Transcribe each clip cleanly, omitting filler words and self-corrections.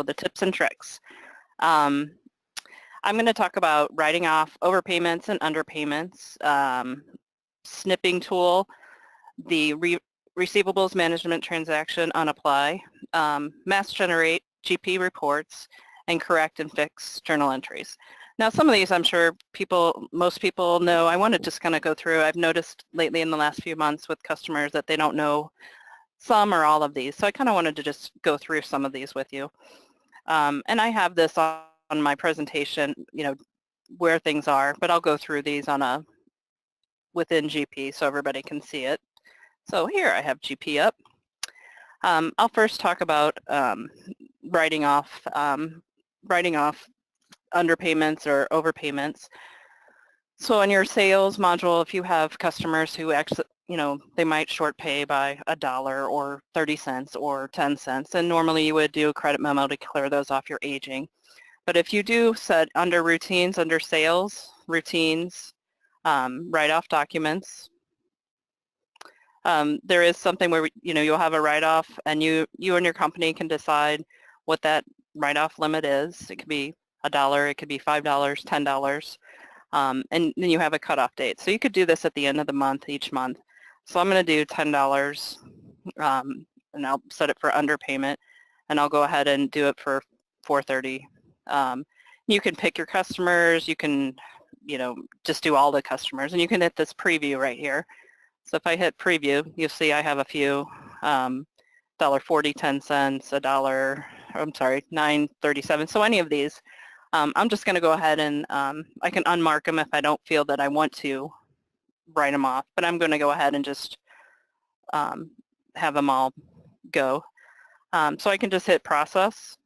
the tips and tricks. I'm going to talk about writing off overpayments and underpayments, Snipping Tool, the receivables management transaction on apply, mass generate GP reports, and correct and fix journal entries. Now some of these I'm sure most people know. I want to just kind of go through. I've noticed lately in the last few months with customers that they don't know some or all of these. So I kind of wanted to just go through some of these with you. And I have this on my presentation, where things are, but I'll go through these within GP so everybody can see it. So here I have GP up. I'll first talk about writing off underpayments or overpayments. So on your sales module, if you have customers who actually, they might short pay by $1 or 30 cents or 10 cents, and normally you would do a credit memo to clear those off your aging. But if you do set under routines, under sales, routines, write-off documents, there is something where, you'll have a write-off and you and your company can decide what that write-off limit is. It could be $1, it could be $5, $10, and then you have a cutoff date. So you could do this at the end of the month, each month. So I'm going to do $10, and I'll set it for underpayment, and I'll go ahead and do it for $4.30. You can pick your customers. You can, just do all the customers, and you can hit this preview right here. So if I hit preview, you'll see I have a few, $1.40, 10 cents, $1, I'm sorry, 9.37. So any of these, I'm just going to go ahead and I can unmark them if I don't feel that I want to write them off, but I'm going to go ahead and just have them all go. So I can just hit process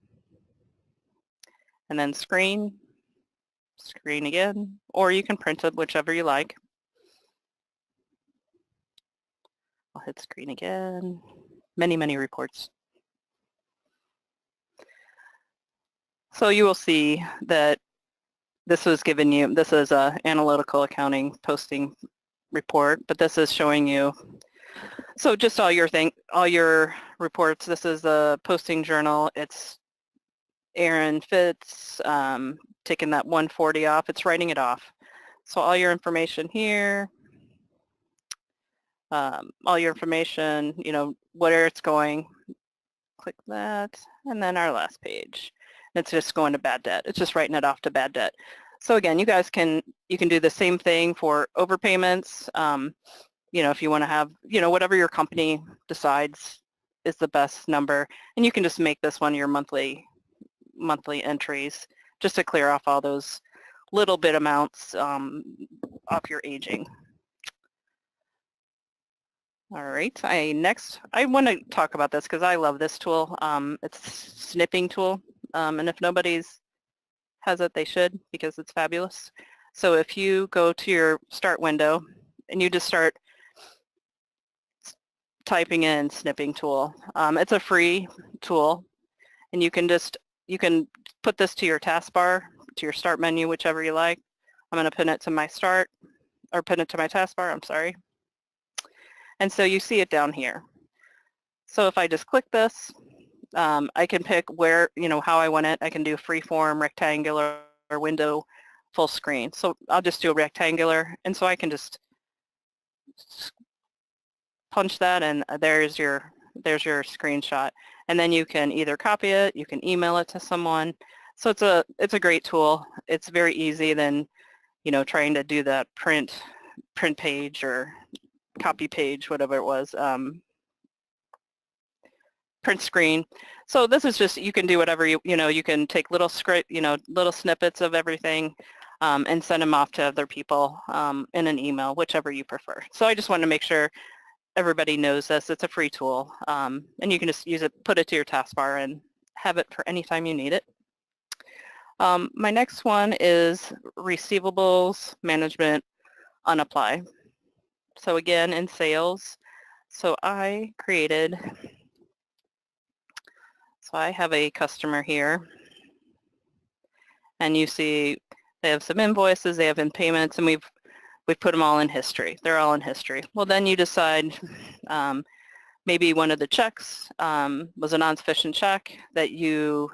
and then screen again, or you can print it, whichever you like. I'll hit screen again. Many reports. So you will see that this was given you, this is a analytical accounting posting report, but this is showing you, so just all your reports. This is the posting journal. It's Aaron Fitz taking that 140 off. It's writing it off. So all your information here, all your information, where it's going. Click that, and then our last page. It's just going to bad debt. It's just writing it off to bad debt. So again, you can do the same thing for overpayments. If you want to have, whatever your company decides is the best number, and you can just make this one your monthly entries just to clear off all those little bit amounts off your aging. All right, next I want to talk about this because I love this tool. It's Snipping Tool, and if nobody's has it, they should, because it's fabulous. So if you go to your start window and you just start typing in Snipping Tool, it's a free tool, and you can put this to your taskbar, to your start menu, whichever you like. I'm going to pin it to my start, or pin it to my taskbar, I'm sorry. And so you see it down here. So if I just click this, I can pick where, how I want it. I can do freeform, rectangular, or window, full screen. So I'll just do a rectangular, and so I can just punch that, and there's your screenshot. And then you can either copy it, you can email it to someone. So it's a great tool. It's very easy than, trying to do that print page or copy page, whatever it was. Print screen. So this is just, you can do whatever you can take little script, little snippets of everything and send them off to other people in an email, whichever you prefer. So I just want to make sure everybody knows this. It's a free tool, and you can just use it, put it to your taskbar, and have it for any time you need it. My next one is receivables management on apply. So again, in sales, so I have a customer here, and you see they have some invoices, they have in payments, and we've put them all in history. They're all in history. Well, then you decide maybe one of the checks was a non-sufficient check that you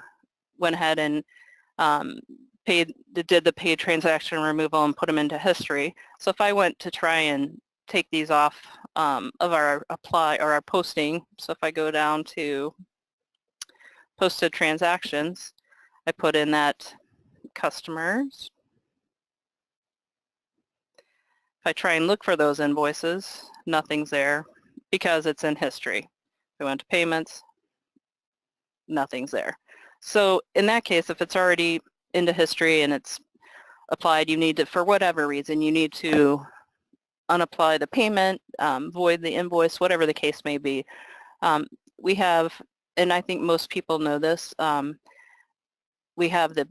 went ahead and did the paid transaction removal and put them into history. So if I went to try and take these off of our apply or our posting, so if I go down to posted transactions, I put in that customers. If I try and look for those invoices, nothing's there because it's in history. If I went to payments, nothing's there. So in that case, if it's already into history and it's applied, you need to, for whatever reason, you need to unapply the payment, void the invoice, whatever the case may be. We have, and I think most people know this, we have the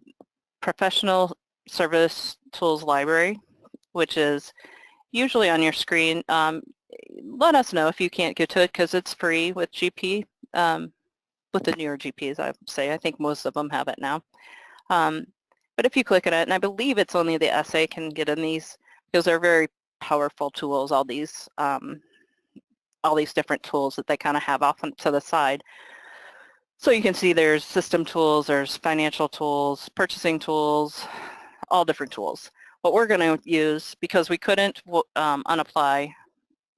Professional Service Tools Library, which is usually on your screen. Let us know if you can't get to it because it's free with GP, with the newer GPs, I would say. I think most of them have it now. But if you click on it, and I believe it's only the SA can get in these because they're very powerful tools, all these different tools that they kind of have off to the side. So you can see there's system tools, there's financial tools, purchasing tools, all different tools. What we're going to use, because we couldn't unapply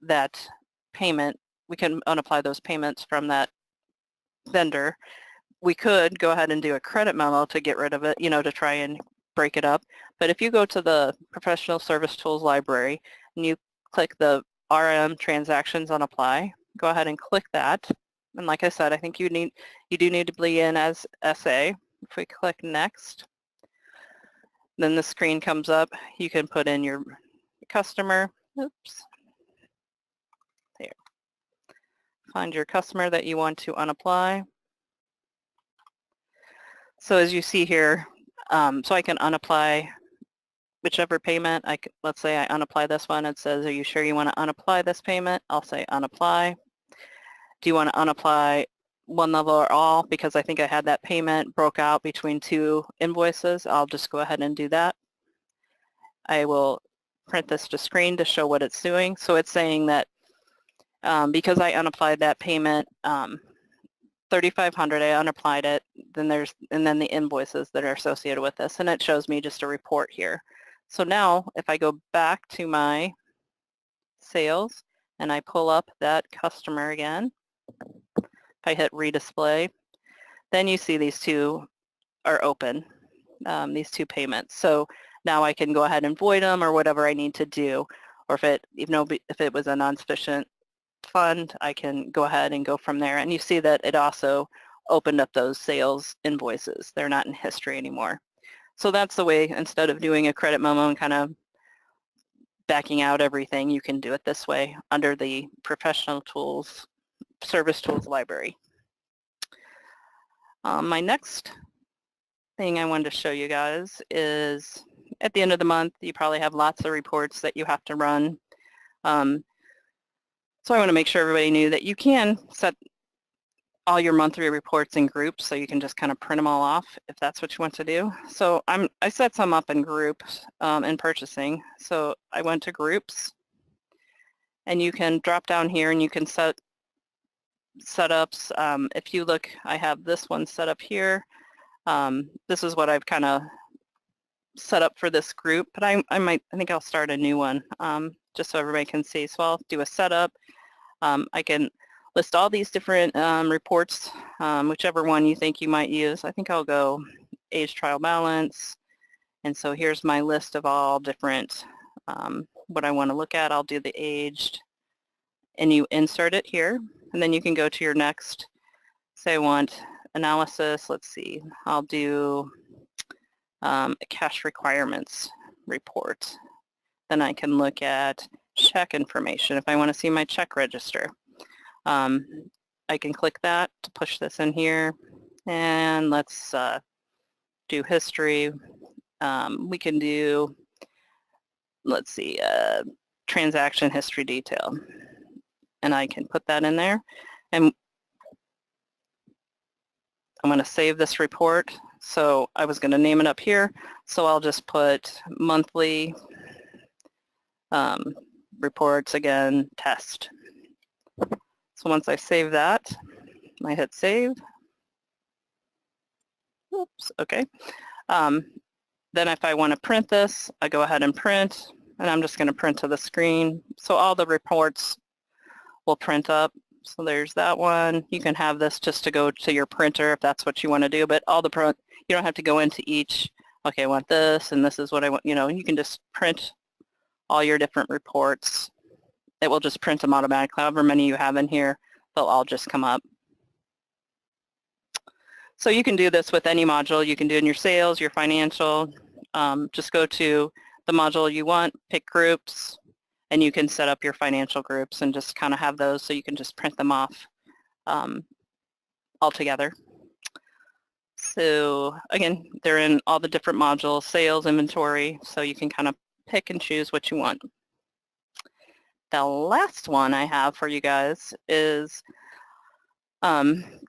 that payment, we can unapply those payments from that vendor. We could go ahead and do a credit memo to get rid of it, to try and break it up. But if you go to the Professional Service Tools Library and you click the RM Transactions Unapply, go ahead and click that. And like I said, I think you do need to be in as SA. If we click Next, then the screen comes up. You can put in your customer. Oops. There. Find your customer that you want to unapply. So as you see here, so I can unapply whichever payment. Let's say I unapply this one. It says, are you sure you want to unapply this payment? I'll say unapply. Do you want to unapply one level or all? Because I think I had that payment broke out between two invoices. I'll just go ahead and do that. I will print this to screen to show what it's doing. So it's saying that because I unapplied that payment, $3,500, I unapplied it, and then the invoices that are associated with this, and it shows me just a report here. So now if I go back to my sales and I pull up that customer again, if I hit redisplay, then you see these two are open, these two payments. So now I can go ahead and void them or whatever I need to do, or if it was a non-sufficient fund, I can go ahead and go from there. And you see that it also opened up those sales invoices. They're not in history anymore. So that's the way, instead of doing a credit memo and kind of backing out everything, you can do it this way under the Professional Tools, Service Tools Library. My next thing I wanted to show you guys is at the end of the month, you probably have lots of reports that you have to run. So I want to make sure everybody knew that you can set all your monthly reports in groups, so you can just kind of print them all off if that's what you want to do. So I set some up in groups in purchasing. So I went to groups, and you can drop down here and you can set setups. If you look, I have this one set up here. This is what I've kind of set up for this group, but I think I'll start a new one just so everybody can see. So I'll do a setup. I can list all these different reports, whichever one you think you might use. I think I'll go age trial balance. And so here's my list of all different, what I want to look at. I'll do the aged, and you insert it here. And then you can go to your next, say I want analysis. Let's see, I'll do a cash requirements report. Then I can look at check information if I want to see my check register. I can click that to push this in here, and let's do history. We can do, let's see, transaction history detail, and I can put that in there, and I'm going to save this report. So I was going to name it up here, so I'll just put monthly reports again, test. So once I save that, I hit save. Oops, okay. Then if I want to print this, I go ahead and print, and I'm just going to print to the screen. So all the reports will print up. So there's that one. You can have this just to go to your printer if that's what you want to do, but all the print, you don't have to go into each, okay, I want this, and this is what I want, you know, you can just print all your different reports. It will just print them automatically. However many you have in here, they'll all just come up. So you can do this with any module. You can do it in your sales, your financial. Just go to the module you want, pick groups, and you can set up your financial groups and just kind of have those so you can just print them off all together. So again, they're in all the different modules, sales, inventory, so you can kind of pick and choose what you want. The last one I have for you guys is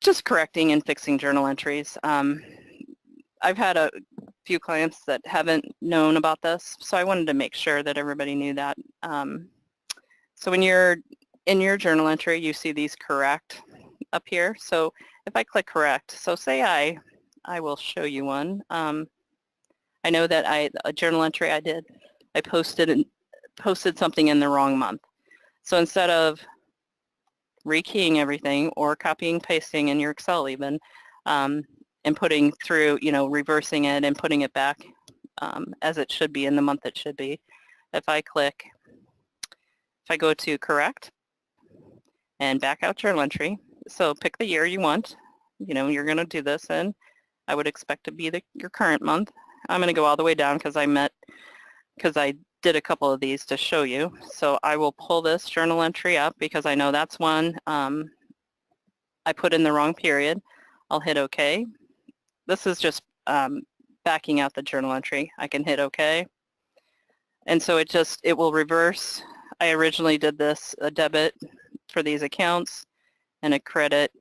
just correcting and fixing journal entries. I've had a few clients that haven't known about this, so I wanted to make sure that everybody knew that. So when you're in your journal entry, you see these correct up here. So if I click correct, so say I will show you one. I know that a journal entry I did, I posted something in the wrong month. So instead of rekeying everything or copying, pasting in your Excel even, and putting through, you know, reversing it and putting it back as it should be in the month it should be, if I go to correct and back out journal entry, so pick the year you want, you know, you're going to do this in, I would expect to be your current month. I'm going to go all the way down because I did a couple of these to show you. So I will pull this journal entry up because I know that's one I put in the wrong period. I'll hit OK. This is just backing out the journal entry. I can hit OK. And so it will reverse. I originally did this a debit for these accounts and a credit.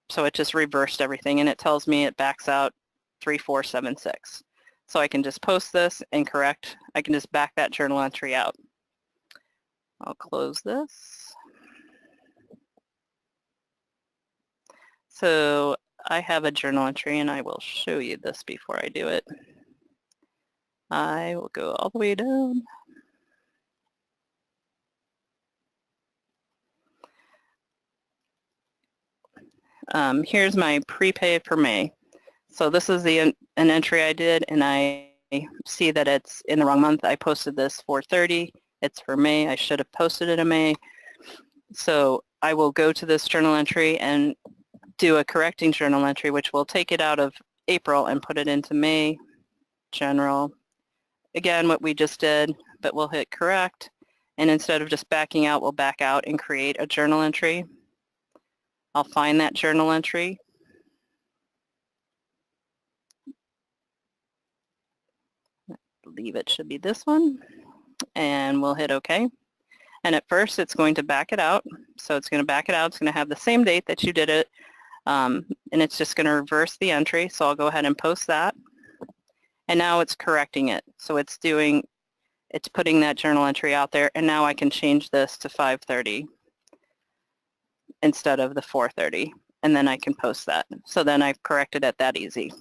So it just reversed everything, and it tells me it backs out 3476. So I can just post this and correct. I can just back that journal entry out. I'll close this. So I have a journal entry, and I will show you this before I do it. I will go all the way down. Here's my prepaid for May. So this is an entry I did, and I see that it's in the wrong month. I posted this 4/30. It's for May. I should have posted it in May. So I will go to this journal entry and do a correcting journal entry, which will take it out of April and put it into May, general. Again, what we just did, but we'll hit correct. And instead of just backing out, we'll back out and create a journal entry. I'll find that journal entry. I believe it should be this one. And we'll hit OK. And at first, it's going to back it out. So it's going to back it out. It's going to have the same date that you did it. And it's just going to reverse the entry. So I'll go ahead and post that. And now it's correcting it. So it's putting that journal entry out there. And now I can change this to 5/30 instead of the 4/30. And then I can post that. So then I've corrected it that easy.